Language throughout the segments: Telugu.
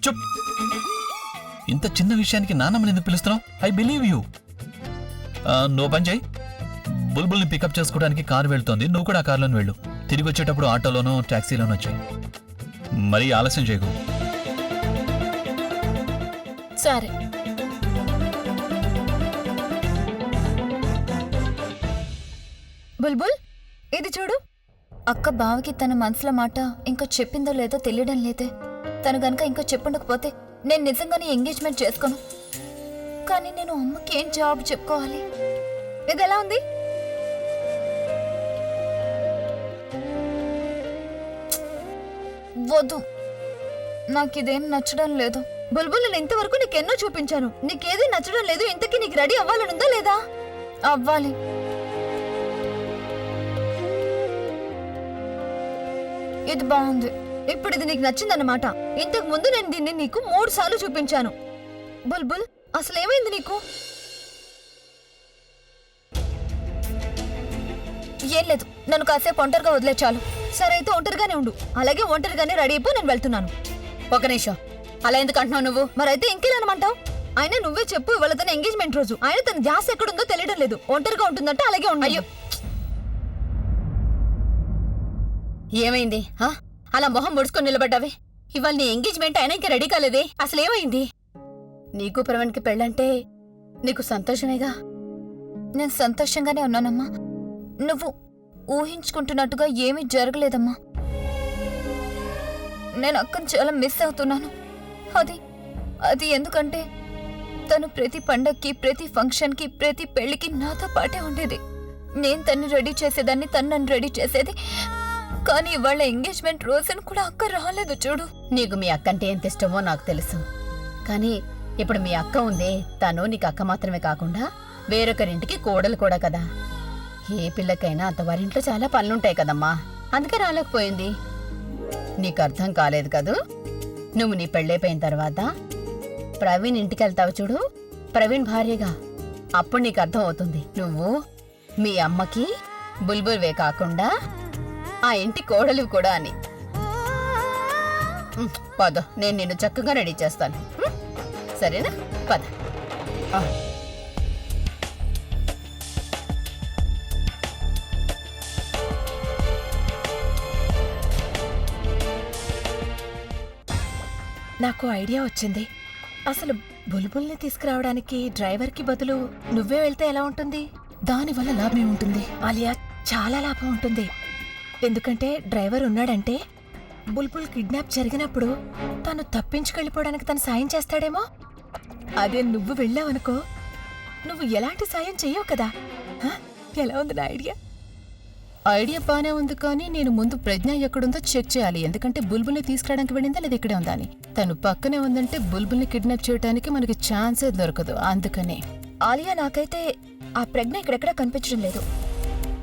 చుప్. ఇంత చిన్న విషయానికి నాన్నమ్మని ఎందుకు పిలుస్తున్నావు? I believe you. నువ్వు పని చేయి, బుల్బుల్ని పికప్ చేసుకోవడానికి కారు వెళ్తోంది, నువ్వు కూడా ఆ కారులోనే వెళ్ళు. తిరిగి వచ్చేటప్పుడు ఆటోలోనో ట్యాక్సీలోనో వచ్చాయి. మరీ ఆలస్యం చేయకు. సరే. బుల్బుల్, ఇది చూడు. అక్క బావకి తన మనసులో మాట ఇంకా చెప్పిందో లేదో తెలియడం లేదే. తను గనక ఇంకా చెప్పుండకపోతే నేను నిజంగానే ఎంగేజ్మెంట్ చేసుకోను. కానీ నేను అమ్మకి ఏం జవాబు చెప్పుకోవాలి? ఇది ఎలా ఉంది? వద్దు, నాకిదేం నచ్చడం లేదు. బుల్బుల్, నేను ఇంతవరకు నీకెన్నో చూపించాను, నీకేది నచ్చడం లేదు. ఇంతకీ నీకు రెడీ అవ్వాలనుందా లేదా? అవ్వాలి. ఇది బాగుంది. ఇప్పుడు ఇది నీకు నచ్చిందన్నమాట. ఇంతకు ముందు నేను దీన్ని నీకు 3 సార్లు చూపించాను. బుల్బుల్, అసలు ఏమైంది నీకు? ఏం లేదు, నన్ను కాసేపు ఒంటరిగా వదిలే చాలు. సరే అయితే ఒంటరిగానే ఉండు. అలాగే ఒంటరిగానే రెడీ అయిపో, నేను వెళ్తున్నాను. ఒక నిమిషం, అలా ఎందుకు అంటున్నావు నువ్వు? మరైతే ఇంకేనమంటావు? అయినా నువ్వే చెప్పు, ఇవాళ తన ఎంగేజ్మెంట్ రోజు. ఆయన తన ధ్యాస ఎక్కడుందో తెలియడం లేదు. ఒంటరిగా ఉంటుందంటే అలాగే ఉండు. అయ్యో, ఏమైంది? అలా మొహం ముడుచుకొని నిలబడ్డావే. ఇవాళ నీ ఎంగేజ్మెంట్ అయినా ఇంకా రెడీ కాలేదే. అసలు ఏమైంది? నీకు ప్రవణ్కి పెళ్ళంటే నీకు సంతోషమేగా? నేను సంతోషంగానే ఉన్నానమ్మా. నువ్వు ఊహించుకుంటున్నట్టుగా ఏమీ జరగలేదమ్మా. నేను అక్కను చాలా మిస్ అవుతున్నాను. అది ఎందుకంటే తను ప్రతి పండక్కి, ప్రతి ఫంక్షన్కి, ప్రతి పెళ్లికి నాతో పాటే ఉండేది. నేను తన్ని రెడీ చేసేదాన్ని, తను నన్ను రెడీ చేసేది. కానీ ఇవాళ ఎంగేజ్మెంట్ రోజును కూడా అక్క రాలేదు. చూడు, నీకు మీ అక్క అంటే ఎంత ఇష్టమో నాకు తెలుసు. కానీ ఇప్పుడు మీ అక్క ఉంది, తను నీకు అక్క మాత్రమే కాకుండా వేరొకరింటికి కోడలు కూడా కదా. ఏ పిల్లకైనా అత్తవారింట్లో చాలా పనులుంటాయి కదమ్మా, అందుకే రాలేకపోయింది. నీకు అర్థం కాలేదు కదూ. నువ్వు నీ పెళ్ళైపోయిన తర్వాత ప్రవీణ్ ఇంటికి వెళ్తావు చూడు, ప్రవీణ్ భార్యగా. అప్పుడు నీకు అర్థం అవుతుంది, నువ్వు మీ అమ్మకి బుల్బుల్వే కాకుండా ఆ ఇంటి కోడలు కూడా అని. పద, నేను నిన్ను చక్కగా రెడీ చేస్తాను. సరేనా? పద. నాకు ఐడియా వచ్చింది. అసలు బుల్బుల్ని తీసుకురావడానికి డ్రైవర్కి బదులు నువ్వే వెళ్తే ఎలా ఉంటుంది? దానివల్ల లాభం ఉంటుంది ఆలియా, చాలా లాభం ఉంటుంది. ఎందుకంటే డ్రైవర్ ఉన్నాడంటే బుల్బుల్ కిడ్నాప్ జరిగినప్పుడు తను తప్పించుకెళ్ళిపోవడానికి తను సాయం చేస్తాడేమో. అదే నువ్వు వెళ్ళావనుకో, నువ్వు ఎలాంటి సాయం చెయ్యవు కదా. ఎలా ఉంది నా ఐడియా? ఐడియా బానే ఉంది, కానీ నేను ముందు ప్రజ్ఞ ఎక్కడుందో చెక్ చేయాలి. ఎందుకంటే బుల్బుల్ని తీసుకురావడానికి వెళ్ళిందా లేదా ఇక్కడే ఉందా అని. తను పక్కనే ఉందంటే బుల్బుల్ని కిడ్నాప్ చేయడానికి మనకి ఛాన్సే దొరకదు. అందుకనే ఆలియా, నాకైతే ఆ ప్రజ్ఞ ఇక్కడెక్కడా కనిపించడం లేదు.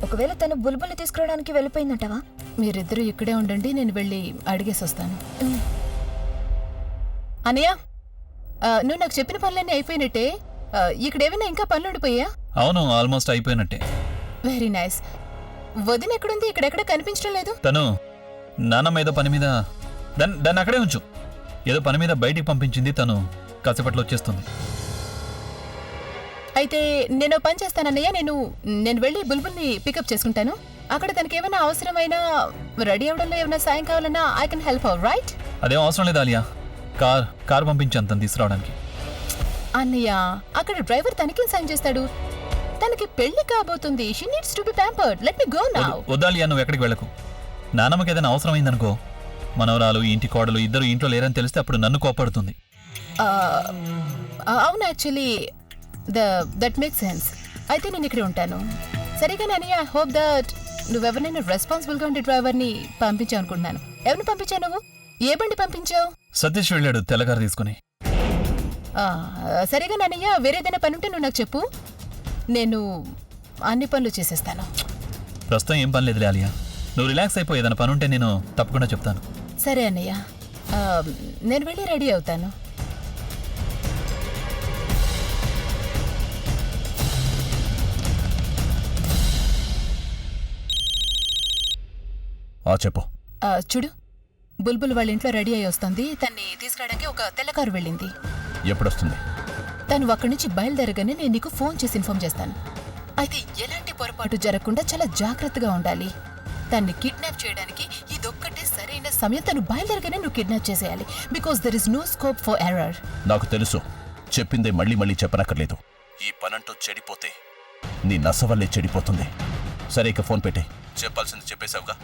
ఒకవేళ తను బుల్బుల్ని తీసుకురావడానికి వెళ్ళిపోయిందంటావా? మీరిద్దరూ ఇక్కడే ఉండండి, నేను వెళ్ళి అడిగేసి వస్తాను. అనయ్య, నువ్వు నాకు చెప్పిన పనులన్నీ అయిపోయినట్టే. ఇక్కడ ఏమైనా ఇంకా పనులు ఉండిపోయా? అవును, ఆల్మోస్ట్ అయిపోయినట్టే. Very nice. వదిన ఎక్కడుంది? ఇక్కడెక్కడ కనిపించడం లేదు. తను నాన్నమ్మ ఏదో పని మీద, దాన్ని అక్కడే ఉంచు. ఏదో పని మీద బయటికి పంపించింది, తను కాసేపట్లో వచ్చేస్తుంది. అయితే నేను పని చేస్తానన్నయ్య, నేను వెళ్ళి బుల్బుల్ని పికప్ చేసుకుంటాను. అక్కడ తనకి ఏమైనా అవసరమైనా రెడీ అవడంలో ఏమైనా సాయం కావాలన్నా I can help her, right? అదేం అవసరం లేదు ఆలియా, కార్ పంపించాను తను తీసుకురావడానికి. అన్నయ్య, అక్కడ డ్రైవర్ తనకేం సాయం చేస్తాడు? తనకి పెళ్లి కాబోతుంది. She needs to be pampered. Let me go now. వద్దాలియా, నువ్వు ఎక్కడికి వెళ్ళకు. నాన్నమ్మకి ఏదైనా అవసరమైందనుకో, మనవరాలు ఇంటి కోడలు ఇద్దరు ఇంట్లో లేరని తెలిస్తే అప్పుడు నన్ను కోపడుతుంది. అవును, యాక్చువల్లీ దట్ మేక్ సెన్స్. అయితే నేను ఇక్కడ ఉంటాను. సరిగా నాని, ఐ హోప్ దట్ నువ్వెవరినైనా రెస్పాన్సిబుల్గా ఉండే డ్రైవర్ని పంపించావు అనుకుంటున్నాను. ఎవరిని పంపించావు నువ్వు? ఏ బండి పంపించావు? సతీష్ వెళ్ళాడు తెల్లగారు తీసుకుని. సరిగా నానయ్య, వేరేదైనా పని ఉంటే నువ్వు నాకు చెప్పు, నేను అన్ని పనులు చేసేస్తాను. ప్రస్తుతం ఏం పని లేదు ఆలియా, నువ్వు రిలాక్స్ అయిపో. ఏదైనా పని ఉంటే నేను తప్పకుండా చెప్తాను. సరే అన్నయ్య, నేను వెళ్ళి రెడీ అవుతాను. చెప్పు. చూడు, బుల్బుల్ వాళ్ళ ఇంట్లో రెడీ అయి వస్తుంది. తన్ని తీసుకురావడానికి ఒక తెల్ల కారు వెళ్ళింది. ఎప్పుడొస్తుంది? తను అక్కడి నుంచి బయలుదేరగానే నేను నీకు ఫోన్ చేసి ఇన్ఫార్మ్ చేస్తాను. అయితే ఎలాంటి పొరపాటు జరగకుండా చాలా జాగ్రత్తగా ఉండాలి. తన్ని కిడ్నాప్ చేయడానికి ఇదొక్కటే సరైన సమయం. తను బయలుదేరగానే నువ్వు కిడ్నాప్ చేసేయాలి. Because there is no scope for error. నాకు తెలుసు, చెప్పిందే మళ్ళీ మళ్ళీ చెప్పనక్కర్లేదు. ఈ పనంటూ చెడిపోతే నీ నస వల్లే చెడిపోతుంది. సరే, ఇక ఫోన్ పెట్టే. చెప్పాల్సింది చెప్పేశావుగా,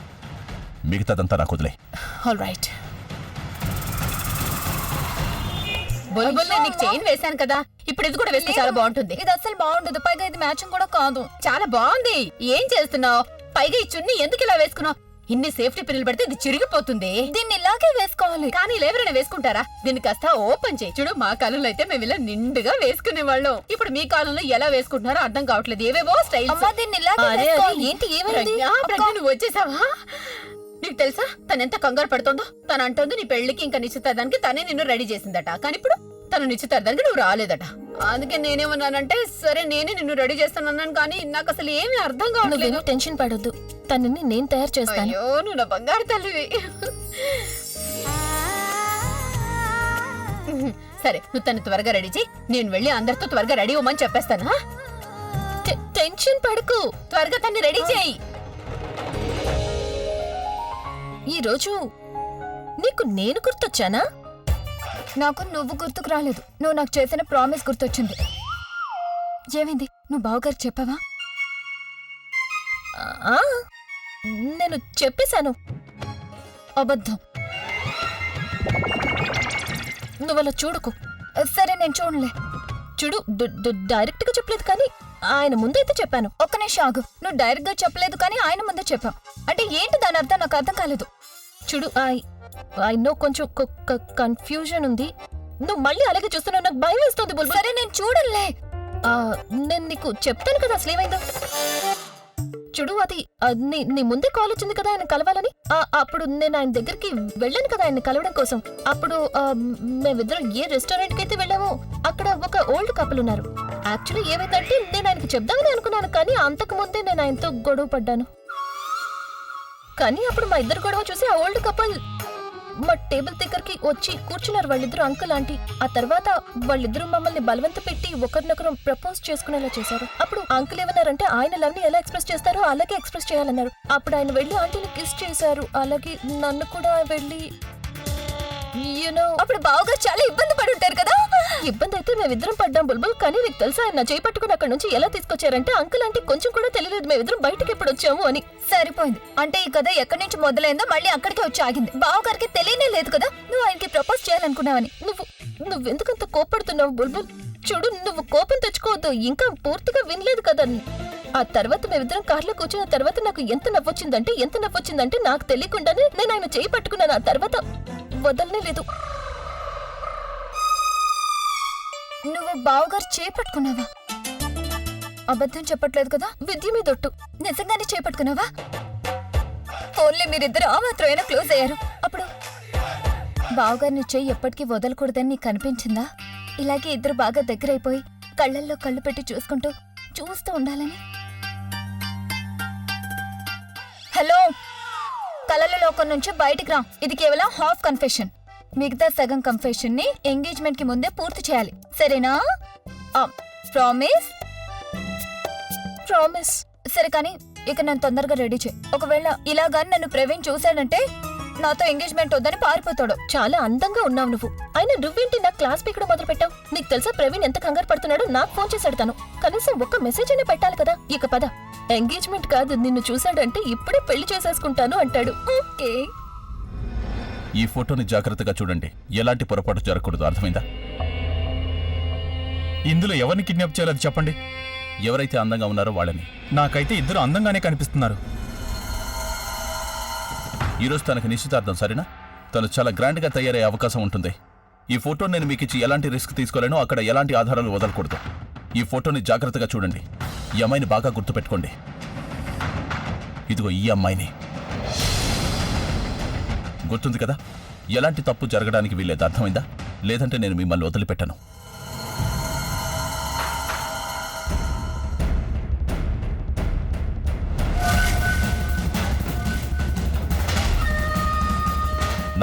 మిగతాదంతా నాకు వదిలే. All right. బుల్బుల్ నీకు చైన్ వేశాను కదా, ఇప్పుడు ఇది కూడా వేస్తే చాలా బాగుంటుంది. ఇది అస్సలు బాగుండదు, పైగా ఇది మ్యాచింగ్ కూడా కాదు. చాలా బాగుంది. ఏం చేస్తున్నావు? పైగా ఈ చున్నీ ఎందుకు ఇలా వేసుకున్నావు? ఇన్ని సేఫ్టీ పిన్నులు పెడితే ఇది చిరిగిపోతుంది. దీన్ని ఇలాగే వేసుకోవాలి. కానీ ఎవరైనా వేసుకుంటారా? దీన్ని కాస్త ఓపెన్ చేయి. చూడు, మా కాలంలో అయితే మేము ఇలా నిండుగా వేసుకునేవాళ్ళం. ఇప్పుడు మీ కాలంలో ఎలా వేసుకుంటున్నారో అర్థం కావట్లేదు. ఏవేవో స్టైల్స్. అమ్మా, దీన్ని ఇలాగే అరే, వేసుకోవాలి. ఏంటి ఏమైంది? ప్రజ్ఞ, నువ్వు వచ్చేసావా? నీకు తెలుసా తను ఎంత కంగారు పడుతోందో? తను అంటోంది నీ పెళ్లికి ఇంకా నిశ్చితార్థానికి తనే నిన్ను రెడీ చేసిందట. కానీ ఇప్పుడు తను నిశ్చితార్థానికి నువ్వు రాలేదట. అందుకే నేనేమన్నానంటే, సరే నేనే నిన్ను రెడీ చేస్తానన్నాను, కానీ నాకు అసలు ఏమీ అర్థం కావట్లేదు. నువ్వేమీ టెన్షన్ పడొద్దు, తనని నేను తయారు చేస్తాను. అయ్యో, నువ్వు నా బంగారు తల్లివి. సరే, నువ్వు తను త్వరగా రెడీ చేయి. నేను వెళ్ళి అందరితో త్వరగా రెడీ అవ్వమని చెప్పేస్తాను. టెన్షన్ పడకు, త్వరగా తన్ని రెడీ చేయి. ఈ రోజు నీకు నేను గుర్తొచ్చానా? నాకు నువ్వు గుర్తుకు రాలేదు, నువ్వు నాకు చేసిన ప్రామిస్ గుర్తొచ్చింది. ఏమైంది? నువ్వు బావగారు చెప్పావా? ఆ, నేను చెప్పేశాను. అబద్ధం. నువ్వలా చూడకు. సరే, నేను చూడలే. చూడు, డైరెక్ట్ గా చెప్పలేదు, కానీ ఆయన ముందైతే చెప్పాను. ఒక్క నిమిషం ఆగు. నువ్వు డైరెక్ట్ గా చెప్పలేదు, కానీ ఆయన ముందే చెప్పావు. అంటే ఏంటి దాని అర్థం? నాకు అర్థం కాలేదు. చూడు, ఐ నో కొంచెం కన్ఫ్యూజన్ ఉంది. నువ్వు మళ్ళీ అలాగే చూస్తున్నావు, నాకు భయం వేస్తుంది బుల్బుల్. సరే, నేను చూడలే. నేను నీకు చెప్తాను కదా అసలు ఏమైందో. చూడు, అది నీ ముందే కాల్ వచ్చింది కదా ఆయన కలవాలని. అప్పుడు నేను ఆయన దగ్గరికి వెళ్ళాను కదా ఆయన్ని కలవడం కోసం. అప్పుడు మేమిద్దరం ఏ రెస్టారెంట్ కి అయితే వెళ్ళామో అక్కడ ఒక ఓల్డ్ కపుల్ ఉన్నారు. యాక్చువల్లీ ఏమైందంటే, నేను ఆయనకి చెప్దామని అనుకున్నాను, కానీ అంతకు ముందే నేను ఆయనతో గొడవ పడ్డాను. కానీ అప్పుడు మా ఇద్దరు గొడవ చూసి ఆ ఓల్డ్ కపుల్ మా టేబుల్ దగ్గరికి వచ్చి కూర్చున్నారు, వాళ్ళిద్దరు అంకుల్ ఆంటీ. ఆ తర్వాత వాళ్ళిద్దరూ మమ్మల్ని బలవంత పెట్టి ఒకరినొకరు ప్రపోజ్ చేసుకునేలా చేశారు. అప్పుడు అంకుల్ ఏమన్నారంటే, ఆయన లవ్ ని ఎలా ఎక్స్ప్రెస్ చేస్తారో అలాగే ఎక్స్ప్రెస్ చేయాలన్నారు. అప్పుడు ఆయన వెళ్ళి ఆంటీని కిస్ చేశారు. అలాగే నన్ను కూడా వెళ్ళి అప్పుడు బావగారు చాలా ఇబ్బంది పడి ఉంటారు కదా. ఇబ్బంది అయితే మేమిద్దరం పడ్డాం బుల్బుల్. కానీ నీకు తెలుసా, ఆయన చేయి పట్టుకుని అక్కడ నుంచి ఎలా తీసుకొచ్చారంటే, అంకుల్ ఆంటీ కొంచెం కూడా తెలియలేదు మేమిద్దరం బయటకి ఎప్పుడు వచ్చాము అని. సరిపోయింది. అంటే ఈ కథ ఎక్కడి నుంచి మొదలైందో మళ్ళీ అక్కడికి వచ్చి ఆగింది. బావగారికి తెలియనే లేదు కదా నువ్వు ఆయనకి ప్రపోజ్ చేయాలనుకున్నావని. నువ్వెందుకంత కోపడుతున్నావు బుల్బుల్? చూడు, నువ్వు కోపం తెచ్చుకోవద్దు, ఇంకా పూర్తిగా వినలేదు కదా. ఆ తర్వాత మేమిద్దరం కార్లో కూర్చున్న తర్వాత నాకు ఎంత నవ్వొచ్చిందంటే నాకు తెలియకుండానే నేను ఆయన చేయి పట్టుకున్నాను. ఆ తర్వాత వదలనే లేదు. నువ్వు బావగారు చేపట్టుకున్నావా? అబద్ధం చెప్పట్లేదు కదా? విద్య మీదొట్టు. నిజంగానే చేపట్టుకున్నావా? ఫోన్లే, మీరిద్దరు ఆ మాత్రమైనా క్లోజ్ అయ్యారు. అప్పుడు బావగారిని చెయ్యి ఎప్పటికీ వదలకూడదని నీకు అనిపించిందా? ఇలాగే ఇద్దరు బాగా దగ్గరైపోయి కళ్ళల్లో కళ్ళు పెట్టి చూస్తూ ఉండాలని. హలో, కలల లోకం నుంచి బయటికి రా. ఇది కేవలం హాఫ్ కన్ఫెషన్. మిగతా సగం కన్ఫెషన్ ని ఎంగేజ్మెంట్ కి ముందే పూర్తి చేయాలి, సరేనా? ప్రామిస్? ప్రామిస్. సరే, కానీ ఇక నన్ను తొందరగా రెడీ చేయి. ఒకవేళ ఇలాగాని నన్ను ప్రవీణ్ చూశాడంటే నాతో ఎంగేజ్మెంట్ వద్దని పారిపోతాడు. చాలా అందంగా ఉన్నావు నువ్వు. అయినా నువ్వేంటి నా క్లాస్ పీకడం మొదలు పెట్టావు? నీకు తెలుసా ప్రవీణ్ ఎంత కంగారు పడుతున్నాడో? నాకు ఫోన్ చేశాడు తను. కనీసం ఒక్క మెసేజ్ అయినా పెట్టాలి కదా. ఇక పద. ఎంగేజ్మెంట్ కాదు, నిన్ను చూశాడంటే ఇప్పుడే పెళ్లి చేసేసుకుంటాను అంటాడు. ఓకే. ఈ ఫోటోని జాగ్రత్తగా చూడండి, ఎలాంటి పొరపాటు జరగకూడదు, అర్థమైందా? ఇందులో ఎవరిని కిడ్నాప్ చేయాలని చెప్పండి. ఎవరైతే అందంగా ఉన్నారో వాళ్ళని. నాకైతే ఇద్దరు అందంగానే కనిపిస్తున్నారు. ఈరోజు తనకి నిశ్చితార్థం, సరేనా? తను చాలా గ్రాండ్గా తయారయ్యే అవకాశం ఉంటుంది. ఈ ఫోటోని నేను మీకు ఇచ్చి ఎలాంటి రిస్క్ తీసుకోలేను, అక్కడ ఎలాంటి ఆధారాలు వదలకూడదు. ఈ ఫోటోని జాగ్రత్తగా చూడండి. ఈ అమ్మాయిని బాగా గుర్తుపెట్టుకోండి. ఇదిగో ఈ అమ్మాయిని. గుర్తుంది కదా? ఎలాంటి తప్పు జరగడానికి వీల్లేదు, అర్థమైందా? లేదంటే నేను మిమ్మల్ని వదిలిపెట్టను.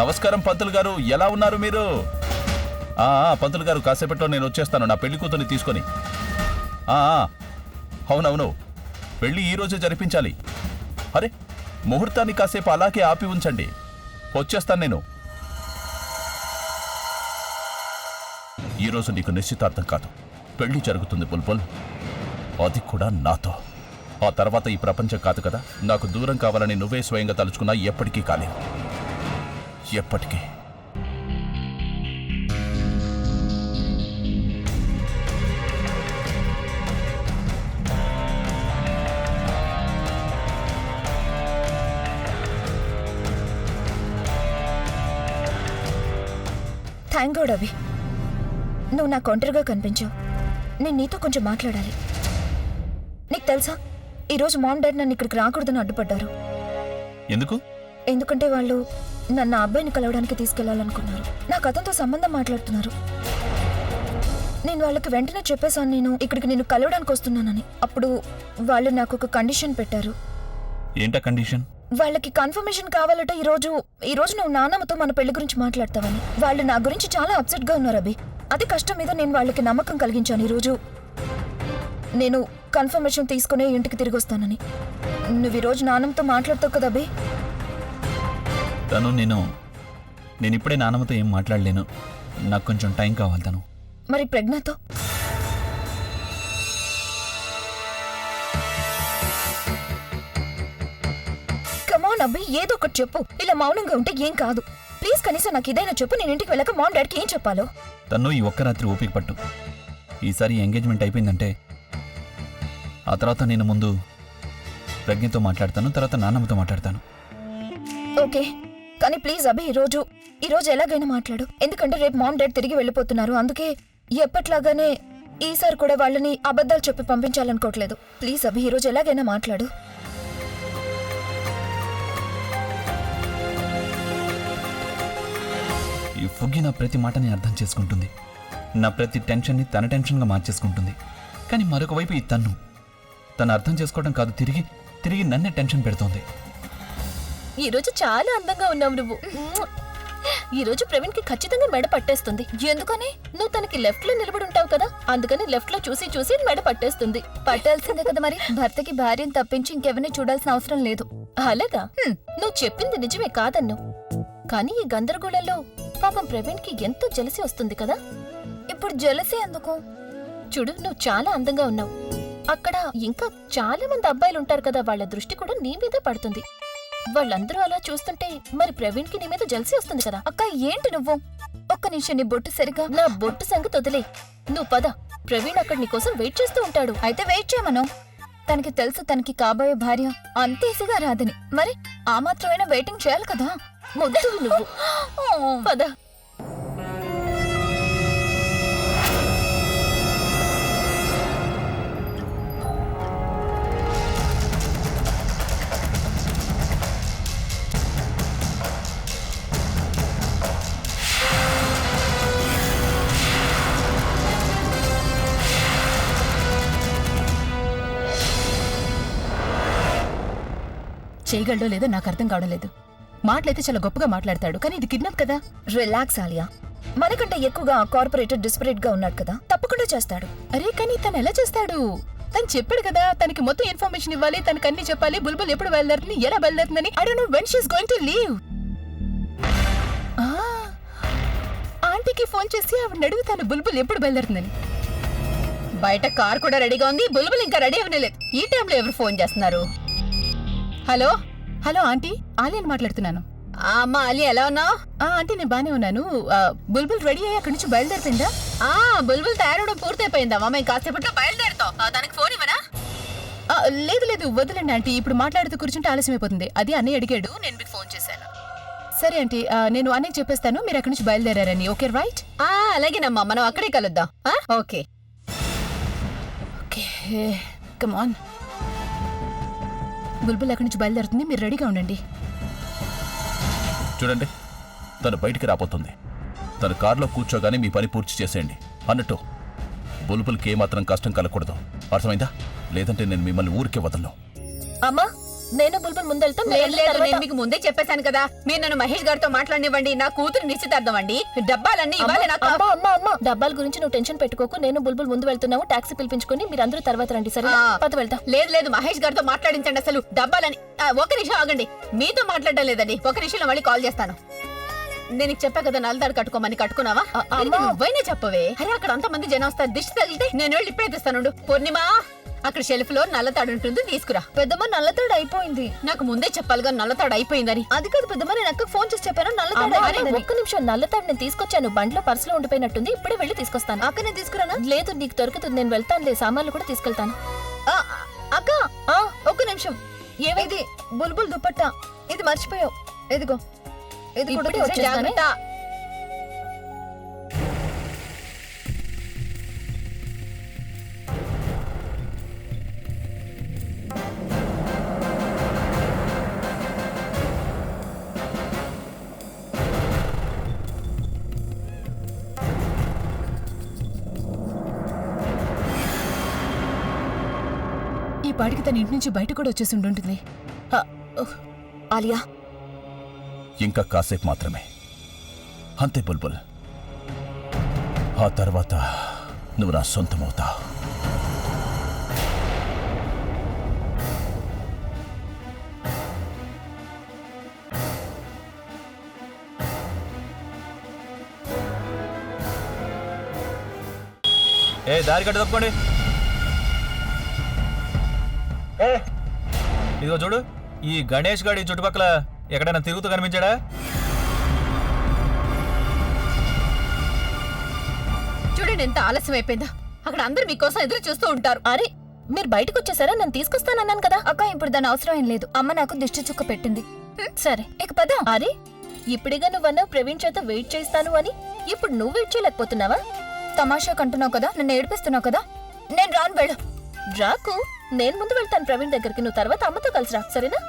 నమస్కారం పంతులు గారు, ఎలా ఉన్నారు మీరు? పంతులు గారు, కాసేపట్లో నేను వచ్చేస్తాను నా పెళ్లి కూతుర్ని తీసుకొని. అవునవును, పెళ్లి ఈ రోజే జరిపించాలి. అరే, ముహూర్తాన్ని కాసేపు అలాగే ఆపి ఉంచండి, వచ్చేస్తాను నేను. ఈరోజు నీకు నిశ్చితార్థం కాదు, పెళ్లి జరుగుతుంది బుల్బుల్, అది కూడా నాతో. ఆ తర్వాత ఈ ప్రపంచం కాదు కదా, నాకు దూరం కావాలని నువ్వే స్వయంగా తలుచుకున్నా ఎప్పటికీ కాలేవు, ఎప్పటికీ. థ్యాంక్ గాడ్ అభి, నువ్వు నాకు ఒంటరిగా కనిపించావు. నేను నీతో కొంచెం మాట్లాడాలి. నీకు తెలుసా, ఈరోజు మామ్ డాడీ నన్ను ఇక్కడికి రాకూడదని అడ్డుపడ్డారు. ఎందుకు? ఎందుకంటే వాళ్ళు నన్ను ఆ అబ్బాయిని కలవడానికి తీసుకెళ్లాలనుకున్నారు. నాకు అతనితో సంబంధం మాట్లాడుతున్నారు. నేను వాళ్ళకి వెంటనే చెప్పేశాను నేను ఇక్కడికి నిన్ను కలవడానికి వస్తున్నానని. అప్పుడు వాళ్ళు నాకు ఒక కండిషన్ పెట్టారు. ఏంటా కండిషన్? వాళ్ళకి కన్ఫర్మేషన్ కావాలట ఈ రోజు నువ్వు నాన్నమ్మతో మన పెళ్లి గురించి మాట్లాడతావని. వాళ్ళు నా గురించి చాలా అప్సెట్ గా ఉన్నారు అభి. అదే కష్టం మీద నేను వాళ్ళకి నమ్మకం కలిగించాను. ఈరోజు నేను కన్ఫర్మేషన్ తీసుకునే ఇంటికి తిరిగి వస్తానని. నువ్వు ఈరోజు నాన్నమ్మతో మాట్లాడతావు కదా అభి? తను నేను ఇప్పుడే నాన్నమ్మతో ఏం మాట్లాడలేను, నాకు కొంచెం టైం కావాలి. తను మరి ప్రజ్ఞతో? కమాన్ అభి, ఏదో ఒకటి చెప్పు. ఇలా మౌనంగా ఉంటే ఏం కాదు. ప్లీజ్ కనీసం నాకు ఇదైనా చెప్పు. నేను ఇంటికి వెళ్ళక మామ్ డాడీకి ఏం చెప్పాలో. తను ఈ ఒక్క రాత్రి ఓపిక పట్టు. ఈసారి ఎంగేజ్మెంట్ అయిపోయిందంటే ఆ తర్వాత నేను ముందు ప్రజ్ఞతో మాట్లాడతాను, తర్వాత నాన్నమ్మతో మాట్లాడతాను. ఓకే, కానీ ప్లీజ్ అభి ఈరోజు ఎలాగైనా మాట్లాడు. ఎందుకంటే రేపు మామ్ డాడీ తిరిగి వెళ్ళిపోతున్నారు. అందుకే ఎప్పట్లాగానే ఈసారి కూడా వాళ్ళని అబద్ధాలు చెప్పి పంపించాలనుకోవట్లేదు. ప్లీజ్ అభి, ఈరోజు ఎలాగైనా మాట్లాడు. ఈ ఫుగ్గి నా ప్రతి మాటని అర్థం చేసుకుంటుంది, నా ప్రతి టెన్షన్ని తన టెన్షన్గా మార్చేసుకుంటుంది. కానీ మరొక వైపు ఈ తను అర్థం చేసుకోవడం కాదు, తిరిగి నన్నే టెన్షన్ పెడుతోంది. ఈరోజు చాలా అందంగా ఉన్నావు నువ్వు. ఈరోజు ప్రవీణ్ కి ఖచ్చితంగా మెడ పట్టేస్తుంది. ఎందుకని? నువ్వు తనకి లెఫ్ట్ లో నిలబడి ఉంటావు కదా, అందుకని లెఫ్ట్ లో చూసి మెడ పట్టేస్తుంది. పట్టాల్సిందే కదా మరి. భర్తకి భార్యను తప్పించి ఇంకెవరిని చూడాల్సిన అవసరం లేదు. అలాగా? నువ్వు చెప్పింది నిజమే కాదన్ను, కానీ ఈ గందరగోళంలో పాపం ప్రవీణ్ కి ఎంతో జలసి వస్తుంది కదా. ఇప్పుడు జలసి ఎందుకు? చూడు, నువ్వు చాలా అందంగా ఉన్నావు. అక్కడ ఇంకా చాలా మంది అబ్బాయిలు ఉంటారు కదా, వాళ్ళ దృష్టి కూడా నీ మీద పడుతుంది. వాళ్ళందరూ అలా చూస్తుంటే మరి ప్రవీణ్ కి నీ మీద జలసి వస్తుంది కదా. అక్క ఏంటి నువ్వు? ఒక్క నిమిషం, నీ బొట్టు సరిగా. నా బొట్టు సంగతి వదిలే, నువ్వు పద. ప్రవీణ్ అక్కడ నీ కోసం వెయిట్ చేస్తూ ఉంటాడు. అయితే వెయిట్ చేయమను. తనకి తెలుసు తనకి కాబోయే భార్య అంతేసిగా రాదని. మరి ఆ మాత్రమైనా వెయిటింగ్ చేయాలి కదా. ముద్దు నువ్వు పద. చేయగలడో లేదో నాకు అర్థం కావడం లేదు. మాటలైతే చాలా గొప్పగా మాట్లాడతాడు, కానీ ఇది కిడ్నాప్ కదా. రిలాక్స్ ఆలియా, మనకంటే ఎక్కువగా కార్పొరేటర్ డిస్పరేట్ గా ఉన్నాడు కదా, తప్పకుండా చేస్తాడు. అరే కానీ తను ఎలా చేస్తాడు? తను చెప్పాడు కదా తనకి మొత్తం ఇన్ఫర్మేషన్ ఇవ్వాలి, తనకు అన్ని చెప్పాలి. బుల్బుల్ ఎప్పుడు బయలుదేరుతుంది, ఎలా బయలుదేరుతుందని. I don't know when she is going to leave. ఆంటీకి ఫోన్ చేసి ఆవిడ అడుగుతాను బుల్బుల్ ఎప్పుడు బయలుదేరుతుందని. బయట కార్ కూడా రెడీగా ఉంది, బుల్బుల్ ఇంకా రెడీ అవ్వలేదు. ఈ టైంలో ఎవరు ఫోన్ చేస్తున్నారు? హలో ఆంటీ, ఆలియాని మాట్లాడుతున్నాను. అమ్మా ఆలియా, ఎలా ఉన్నావు? ఆంటీ నేను బానే ఉన్నాను. బుల్బుల్ రెడీ అయ్యి అక్కడి నుంచి బయలుదేరిపోయిందా? బుల్బుల్ తయారవడం పూర్తయిపోయిందమ్మా, మేము కాసేపట్లో బయలుదేరుతాం. దానికి ఫోన్ ఇవ్వనా? లేదు వదిలేండి ఆంటీ, ఇప్పుడు మాట్లాడుతూ కూర్చుంటే ఆలస్యం అయిపోతుంది. అది అన్నయ్య అడిగాడు, నేను మీకు ఫోన్ చేశాను. సరే ఆంటీ, నేను అన్నయ్యకి చెప్పేస్తాను మీరు అక్కడి నుంచి బయలుదేరారని. Okay right? అలాగేనమ్మా, మనం అక్కడే కలుద్దాం. Okay okay, come on. Bulbul అక్కడి నుంచి బయలుదేరుతుంది, మీరు రెడీగా ఉండండి. చూడండి, తను బయటికి రాబోతుంది. తను కారులో కూర్చోగానే మీ పని పూర్తి చేసేయండి. అన్నట్టు బుల్బుల్కి ఏమాత్రం కష్టం కలగకూడదు, అర్థమైందా? లేదంటే నేను మిమ్మల్ని ఊరికే వదలను. అమ్మా, నేను బుల్బుల్ ముందెళ్తాం లేదు లేదు నేను మీకు ముందే చెప్పేశాను కదా, మీరు నన్ను మహేష్ గారితో మాట్లాడినివ్వండి. నా కూతురు నిశ్చితార్థం అండి, డబ్బాలన్నీ ఇవ్వాలి నాకు. అమ్మా డబ్బాల గురించి నువ్వు టెన్షన్ పెట్టుకోకు. నేను బుల్బుల్ ముందు వెళ్తున్నావు, టాక్సీ పిలిపించుకొని మీరందరూ తర్వాత రండి, సరే? పద వెళ్తాం. లేదు లేదు మహేష్ గారితో మాట్లాడించండి అసలు డబ్బాలని. ఒక నిమిషం ఆగండి, మీతో మాట్లాడడం లేదండి, ఒక నిమిషంలో మళ్ళీ కాల్ చేస్తాను. నేను నీకు చెప్పా కదా నల్లతాడు కట్టుకోమని, కట్టుకున్నావా? నువ్వైనా చెప్పవే. అరే అక్కడ అంతమంది జనం వస్తారు, దిష్టి తగిలితే నేను వెళ్ళి ఇప్పుడే తెస్తాను. పూర్ణిమ, అక్కడ షెల్ఫ్ లో నల్లతాడు ఉంటుంది, తీసుకురా. పెద్దమ్మ నల్లతాడు అయిపోయింది. నాకు ముందే చెప్పాలిగా నల్లతాడు అయిపోయిందని. అది కాదు పెద్దమ్మ, నేను అక్కకు ఫోన్ చేసి చెప్పాను నల్లతాడు అరే అయిపోయిందని. ఒక్క నిమిషం, నల్లతాడు నేను తీసుకొచ్చాను, బండిలో పర్సులో ఉండిపోయినట్టుంది, ఇప్పుడే వెళ్ళి తీసుకొస్తాను. అక్క నేను తీసుకురానా? లేదు నీకు దొరుకుతుంది, నేను వెళ్తానులే, సామాన్లు కూడా తీసుకెళ్తాను. ఆ, అక్క ఒక్క నిమిషం. ఇది బుల్బుల్ దుపట్టా, ఇది మర్చిపోయావు. ఇదిగో ఇది కూడా ఇప్పుడే తీసేయ్, వచ్చేస్తానే. జాగ్రత్త. ఈ పాటికి తన ఇంటి నుంచి బయట కూడా వచ్చేసి ఉంటుంది. ఆలియా, ఇంకా కాసేపు మాత్రమే, అంతే బుల్బుల్. ఆ తర్వాత నువ్వు నా సొంతమవుతా. దారి కట్టు తప్పుకోండి. ఇదిగో చూడు, ఈ గణేష్ గాడి చుట్టుపక్కల ఎక్కడైనా తిరుగుతూ కనిపించాడా? చూడండి ఎంత ఆలస్యం అయిపోయిందో, అక్కడ అందరూ మీకోసం ఎదురు చూస్తూ ఉంటారు. అరే మీరు బయటకు వచ్చేసారా? నేను తీసుకొస్తానన్నాను కదా. అక్క ఇప్పుడు దాని అవసరం ఏం లేదు. అమ్మ నాకు దిష్టి చుక్క పెట్టింది. సరే ఇక పద. అరే ఇప్పుడిగా నువ్వన్నా ప్రవీణ్ చేత వెయిట్ చేస్తాను అని, ఇప్పుడు నువ్వు వెయిట్ చేయలేకపోతున్నావా? తమాషా కంటున్నావు కదా, నన్ను ఏడిపిస్తున్నావు కదా. నేను రాను, వెళ్ళు. రాకు, నేను ముందు వెళ్తాను ప్రవీణ్ దగ్గరికి, నువ్వు తర్వాత అమ్మతో కలిసి రా, సరేనా?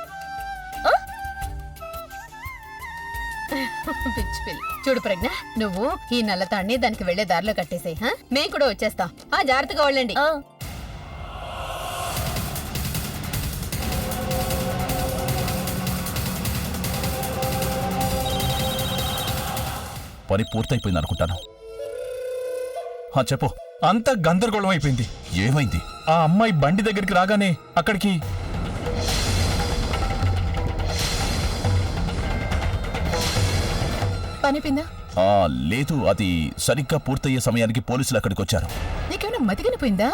పిచ్చి పిల్ల. చూడు ప్రజ్ఞ, నువ్వు ఈ నల్లతాడిని దానికి వెళ్లే దారిలో కట్టేసేయ్. మేము కూడా వచ్చేస్తాం. జాగ్రత్తగా వెళ్ళండి. ఆ, పని పూర్తయిపోయింది అనుకుంటాను. చెప్పు, అంత గందరగోళం అయిపోయింది. ఏమైంది? ఆ అమ్మాయి బండి దగ్గరికి రాగానే అక్కడికి పనిపోయిందా? లేదు, అది సరిగ్గా పూర్తయ్యే సమయానికి పోలీసులు అక్కడికి వచ్చారు. నీకేమైనా మతికినిపోయిందా?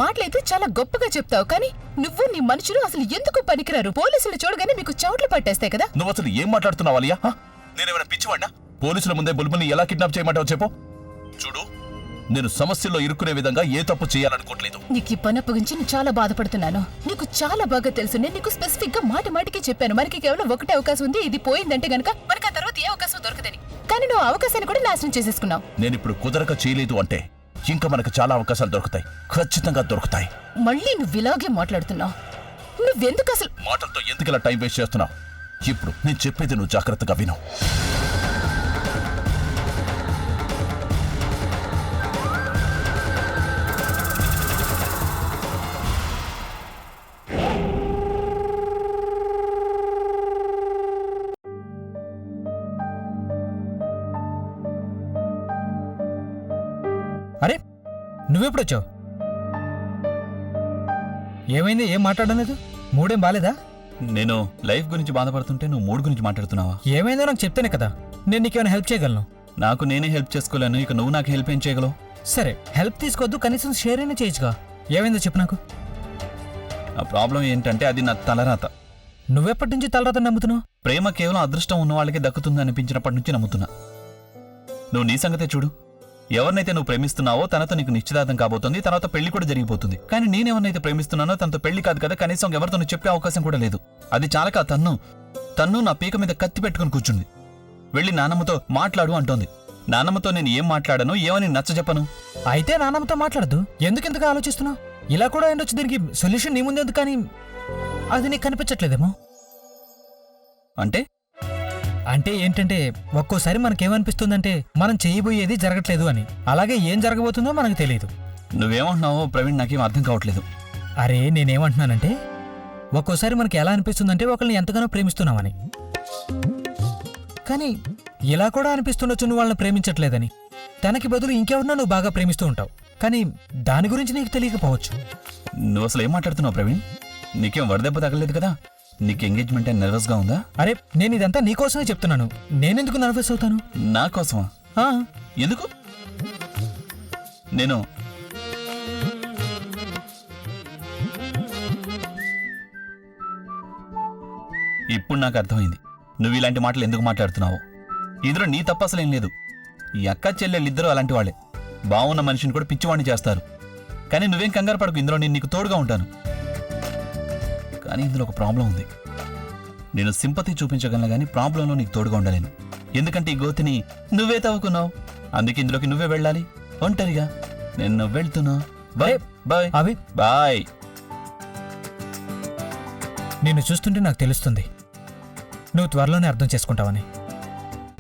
మాటలైతే చాలా గొప్పగా చెప్తావు, కానీ నువ్వు నీ మనుషులు అసలు ఎందుకు పనికిరారు? పోలీసులు చూడగానే మీకు చోట్లు పట్టేస్తాయి కదా. నువ్వు అసలు ఏం మాట్లాడుతున్నావు అలియా? నేనేమైనా పిచ్చివాడినా? పోలీసుల ముందే బుల్బుల్ని ఎలా కిడ్నాప్ చేయమంటావు చెప్పు. చూడు, నేను సమస్యల్లో ఇరుక్కునే విధంగా ఏ తప్పు చేయాలనుకోవట్లేదు. నీకు ఈ పని గురించి నేను చాలా బాధపడుతున్నాను. నీకు చాలా బాగా తెలుసు. నేను నీకు స్పెసిఫిక్ గా మాటికి చెప్పాను, మనకి కేవలం ఒకటే అవకాశం ఉంది, ఇది పోయిందంటే గనక మనకి ఆ తర్వాత ఏ అవకాశం దొరకదని. కానీ నువ్వు అవకాశాన్ని కూడా నాశనం చేసేసుకున్నావు. నేనిప్పుడు కుదరక చేయలేదు అంటే ఇంకా మనకు చాలా అవకాశాలు దొరుకుతాయి, ఖచ్చితంగా దొరుకుతాయి. మళ్ళీ నువ్వు ఇలాగే మాట్లాడుతున్నావు. నువ్వెందుకు అసలు మాటలతో ఎందుకు ఇలా టైం వేస్ట్ చేస్తున్నావు? ఇప్పుడు నేను చెప్పేది నువ్వు జాగ్రత్తగా విను. అరే నువ్వెప్పుడు వచ్చావు? ఏమైంది? ఏం మాట్లాడడం లేదు? మూడేం బాలేదా? నేను లైఫ్ గురించి బాధపడుతుంటే నువ్వు మూడు గురించి మాట్లాడుతున్నావా? ఏమైందో నాకు చెప్తేనే కదా నేను నీకేమైనా హెల్ప్ చేయగలను. నాకు నేనే హెల్ప్ చేసుకోలేను, ఇక నువ్వు నాకు హెల్ప్ ఏం చేయగలవు? సరే హెల్ప్ తీసుకోవద్దు, కనీసం షేర్ అయినా చేయొచ్చుగా. ఏమైందో చెప్పు నాకు. ఆ ప్రాబ్లం ఏంటంటే అది నా తలరాత. నువ్వెప్పటి నుంచి తలరాత నమ్ముతున్నావు? ప్రేమ కేవలం అదృష్టం ఉన్న వాళ్ళకి దక్కుతుంది అనిపించినప్పటి నుంచి నమ్ముతున్నా. నువ్వు నీ సంగతే చూడు. ఎవరినైతే నువ్వు ప్రేమిస్తున్నావో తనతో నీకు నిశ్చితార్థం కాబోతుంది, తర్వాత పెళ్లి కూడా జరిగిపోతుంది. కానీ నేనెవరినైతే ప్రేమిస్తున్నానో తనతో పెళ్లి కాదు కదా, కనీసం ఎవరితో చెప్పే అవకాశం కూడా లేదు. అది చాలక తన్ను నా పీక మీద కత్తి పెట్టుకుని కూర్చుంది. వెళ్ళి నానమ్మతో మాట్లాడు అంటోంది. నానమ్మతో నేను ఏం మాట్లాడను, ఏమని నచ్చజెప్పను? అయితే నాన్నమ్మతో మాట్లాడదు. ఎందుకెందుకు ఆలోచిస్తున్నావు? ఇలా కూడా ఉండొచ్చు, దీనికి సొల్యూషన్ నీ ముందు ఎందుకు? కానీ అది నీకు కనిపించట్లేదేమో. అంటే ఏంటంటే ఒక్కోసారి మనకేమనిపిస్తుందంటే మనం చేయబోయేది జరగట్లేదు అని, అలాగే ఏం జరగబోతుందో మనకు తెలియదు. నువ్వేమంటున్నావో ప్రవీణ్ నాకేం అర్థం కావట్లేదు. అరే నేనేమంటున్నానంటే ఒక్కోసారి మనకి ఎలా అనిపిస్తుందంటే ఒకరిని ఎంతగానో ప్రేమిస్తున్నామని. కానీ ఇలా కూడా అనిపిస్తుండొచ్చు నువ్వు వాళ్ళని ప్రేమించట్లేదని. తనకి బదులు ఇంకెవరినో నువ్వు బాగా ప్రేమిస్తూ ఉంటావు. కానీ దాని గురించి నీకు తెలియకపోవచ్చు. నువ్వు అసలు ఏం మాట్లాడుతున్నావు ప్రవీణ్? నీకేం వడదెబ్బ తగలేదు కదా? నీకు ఎంగేజ్మెంట్ అని నర్వస్గా ఉందా? అరే నేను ఇదంతా నీకోసమే చెప్తున్నాను. నేనెందుకు నర్వస్ అవుతాను? నా కోసమా? ఆ, ఎందుకు? నేను ఇప్పుడు నాకు అర్థమైంది నువ్వు ఇలాంటి మాటలు ఎందుకు మాట్లాడుతున్నావు. ఇందులో నీ తప్ప అసలేం లేదు. ఈ అక్క చెల్లెళ్ళిద్దరూ అలాంటి వాళ్ళే. బాగున్న మనిషిని కూడా పిచ్చివాణ్ణి చేస్తారు. కానీ నువ్వేం కంగారు పడకు, ఇందులో నేను నీకు తోడుగా ఉంటాను. కానీ ఇందులో ఒక ప్రాబ్లం ఉంది. నేను సింపతి చూపించగలను కానీ ప్రాబ్లంలో నీకు తోడుగా ఉండలేను. ఎందుకంటే ఈ గోతిని నువ్వే తవ్వుకున్నావు. అందుకే ఇందులోకి నువ్వే వెళ్ళాలి ఒంటరిగా. నేను వెళ్తున్నా. బాయ్ బాయ్ అవి బాయ్. నిన్ను చూస్తుంటే నాకు తెలుస్తుంది నువ్వు త్వరలోనే అర్థం చేసుకుంటావని.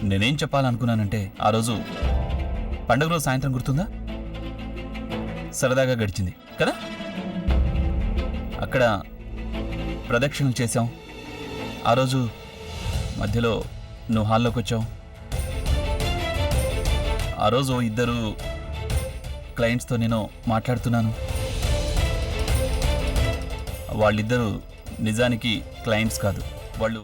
నేనేం చెప్పాలనుకున్నానంటే, ఆ రోజు పండుగ రోజు సాయంత్రం గుర్తుందా? సరదాగా గడిచింది కదా? అక్కడ ప్రదక్షిణలు చేశాం. ఆ రోజు మధ్యలో నువ్వు హాల్లోకి వచ్చావు. ఆ రోజు ఇద్దరు క్లయింట్స్తో నేను మాట్లాడుతున్నాను. వాళ్ళిద్దరూ నిజానికి క్లయింట్స్ కాదు, వాళ్ళు